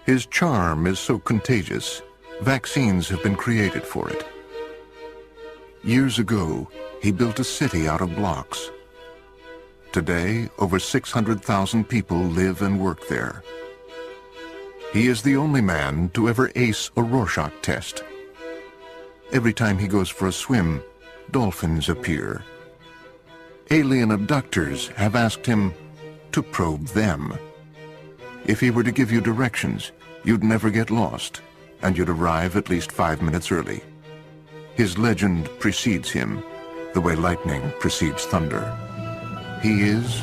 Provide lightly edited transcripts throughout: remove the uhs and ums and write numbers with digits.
His charm is so contagious, vaccines have been created for it. Years ago, he built a city out of blocks. Today, over 600,000 people live and work there. He is the only man to ever ace a Rorschach test. Every time he goes for a swim, dolphins appear. Alien abductors have asked him to probe them. If he were to give you directions, you'd never get lost, and you'd arrive at least 5 minutes early. His legend precedes him, the way lightning precedes thunder. He is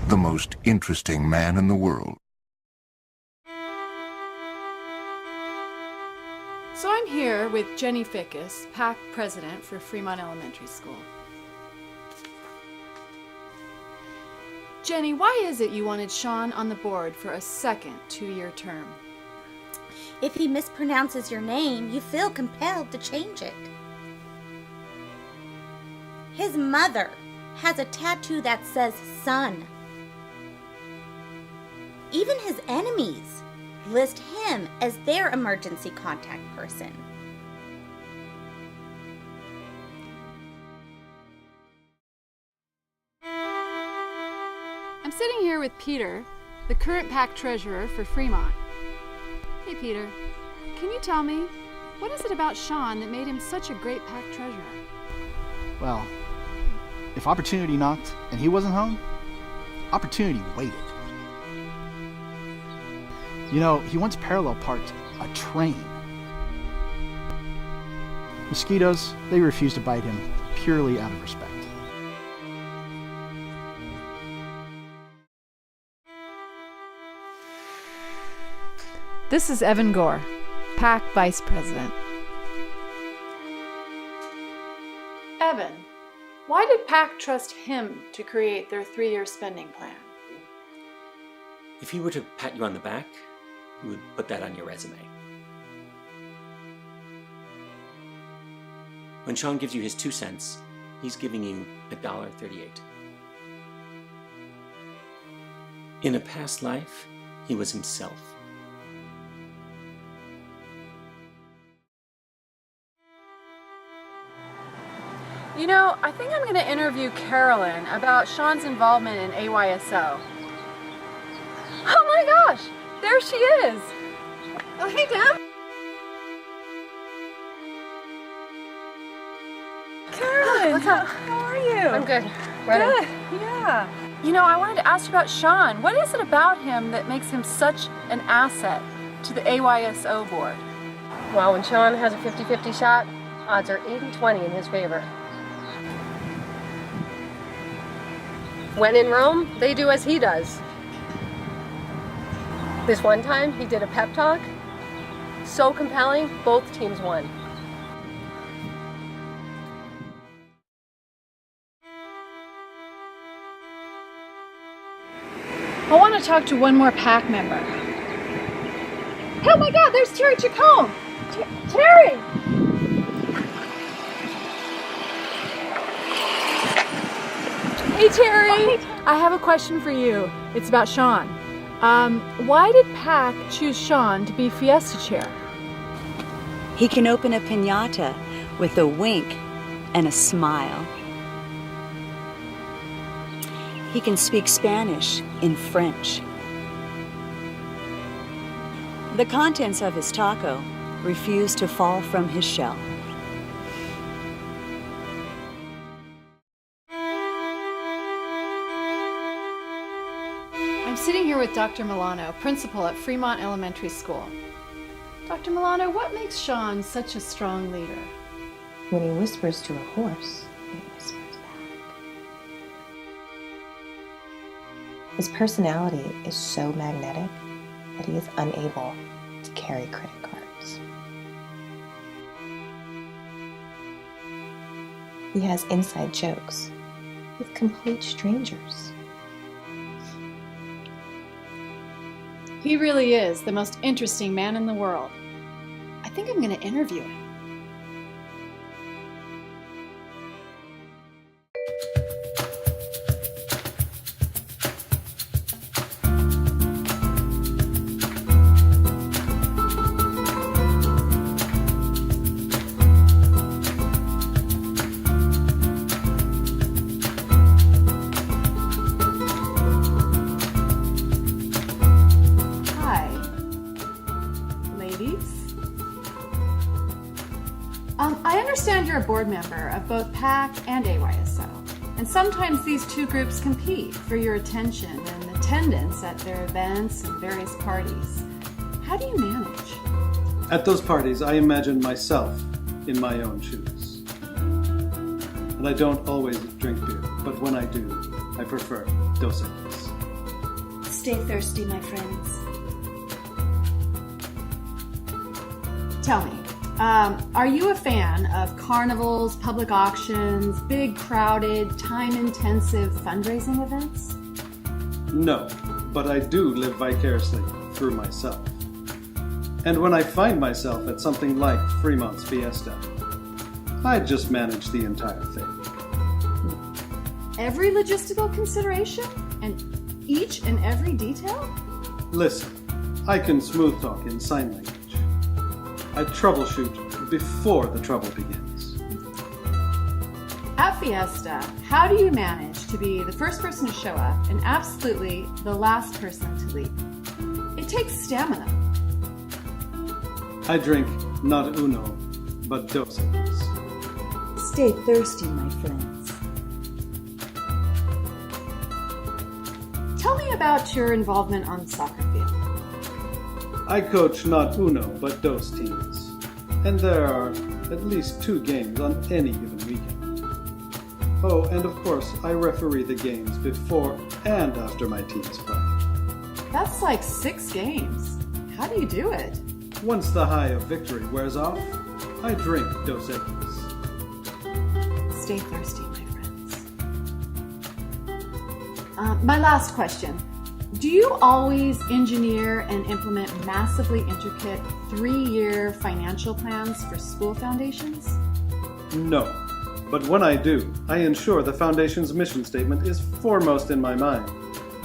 the most interesting man in the world. So I'm here with Jenny Fickas, PAC president for Fremont Elementary School. Jenny, why is it you wanted Shawn on the board for a second 2-year term? If he mispronounces your name, you feel compelled to change it. His mother has a tattoo that says son. Even his enemies list him as their emergency contact person. I'm sitting here with Peter, the current PAC treasurer for Fremont. Hey Peter, can you tell me, what is it about Shawn that made him such a great PAC treasurer? Well, if opportunity knocked and he wasn't home, opportunity waited. You know, he once parallel parked a train. Mosquitoes, they refused to bite him purely out of respect. This is Evan Gore, PAC vice president. Evan, why did PAC trust him to create their 3-year spending plan? If he were to pat you on the back, you would put that on your resume. When Shawn gives you his 2 cents, he's giving you $1.38. In a past life, he was himself. You know, I think I'm going to interview Carolyn about Shawn's involvement in AYSO. Oh my gosh, there she is. Oh, hey, Deb. Carolyn, What's up? How are you? I'm good. Good, yeah. You know, I wanted to ask you about Shawn. What is it about him that makes him such an asset to the AYSO board? Well, when Shawn has a 50-50 shot, odds are 80-20 in his favor. When in Rome, they do as he does. This one time, he did a pep talk. So compelling, both teams won. I want to talk to one more PAC member. Oh my God, there's Terry Chacon. Terry! Hey Terry, I have a question for you. It's about Shawn. Why did PAC choose Shawn to be Fiesta Chair? He can open a piñata with a wink and a smile. He can speak Spanish in French. The contents of his taco refuse to fall from his shell. I'm sitting here with Dr. Molano, principal at Fremont Elementary School. Dr. Molano, what makes Shawn such a strong leader? When he whispers to a horse, it whispers back. His personality is so magnetic that he is unable to carry credit cards. He has inside jokes with complete strangers. He really is the most interesting man in the world. I think I'm going to interview him. understand you're a board member of both PAC and AYSO, and sometimes these two groups compete for your attention and attendance at their events and various parties. How do you manage? At those parties, I imagine myself in my own shoes. And I don't always drink beer, but when I do, I prefer Dos Equis. Stay thirsty, my friends. Tell me, are you a fan of carnivals, public auctions, big, crowded, time-intensive fundraising events? No, but I do live vicariously through myself. And when I find myself at something like Fremont's Fiesta, I just manage the entire thing. Every logistical consideration? And each and every detail? Listen, I can smooth talk in sign language. I troubleshoot before the trouble begins. At Fiesta, how do you manage to be the first person to show up and absolutely the last person to leave? It takes stamina. I drink not uno, but dos Equis. Stay thirsty, my friends. Tell me about your involvement on the soccer field. I coach not uno, but dos teams. And there are at least 2 games on any given weekend. Oh, and of course, I referee the games before and after my teams play. That's like 6 games. How do you do it? Once the high of victory wears off, I drink Dos Equis. Stay thirsty, my friends. My last question. Do you always engineer and implement massively intricate 3-year financial plans for school foundations? No, but when I do, I ensure the foundation's mission statement is foremost in my mind,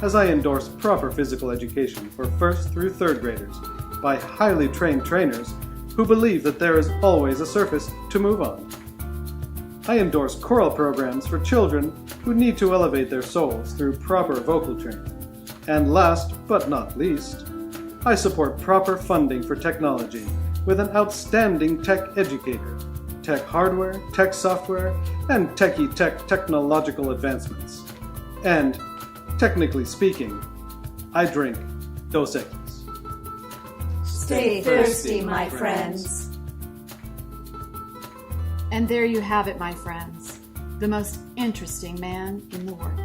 as I endorse proper physical education for 1st through 3rd graders by highly trained trainers who believe that there is always a surface to move on. I endorse choral programs for children who need to elevate their souls through proper vocal training. And last but not least, I support proper funding for technology with an outstanding tech educator, tech hardware, tech software, and techie tech technological advancements. And, technically speaking, I drink Dos Equis. Stay thirsty, my friends. And there you have it, my friends. The most interesting man in the world.